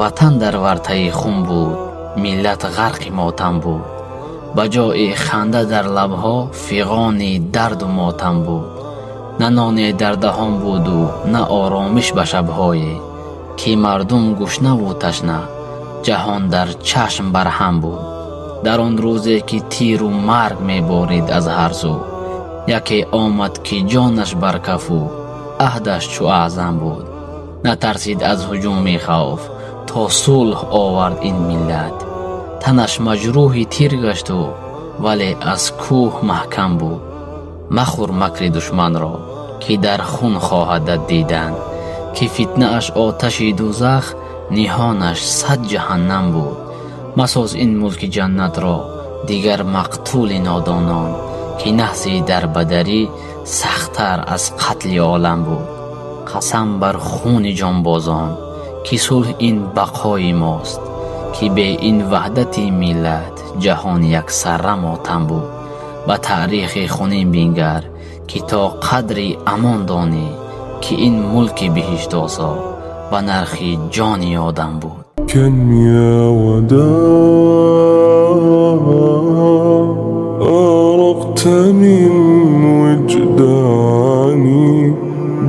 وطن در ورطه خون بود، ملت غرق ماتم بود. بجای خنده در لبها فیغان درد و ماتم بود. نه نان در دهان بود و نه آرامش به شبهای که مردم گشنه و تشنه، جهان در چشم برهم بود. در آن روزی که تیر و مرگ می بارید از هر سو، یکی آمد که جانش بر کف و عهدش چو اعظم بود. نترسید از هجوم خوف تا صلح آورد این ملت. تنش مجروح تیر گشت و ولی از کوه محکم بود. مخور مکر دشمن را که در خون خواهد دیدن، که فتنه اش آتش دوزخ نهانش 100 جهنم بود. مساز این ملک جنت را دیگر مقتول نادانان، که نحسی در بدری سختتر از قتل عالم بود. قسم بر خون جانبازان که صلح این بقای ماست، که به این وحدت ملت جهان یک سره ماتم بود. و تاریخ خونین بینگر که تا قدری امان دانی، که این ملک بهشت آسا و نرخ جان آدم بود. كم يا وداع أرقت من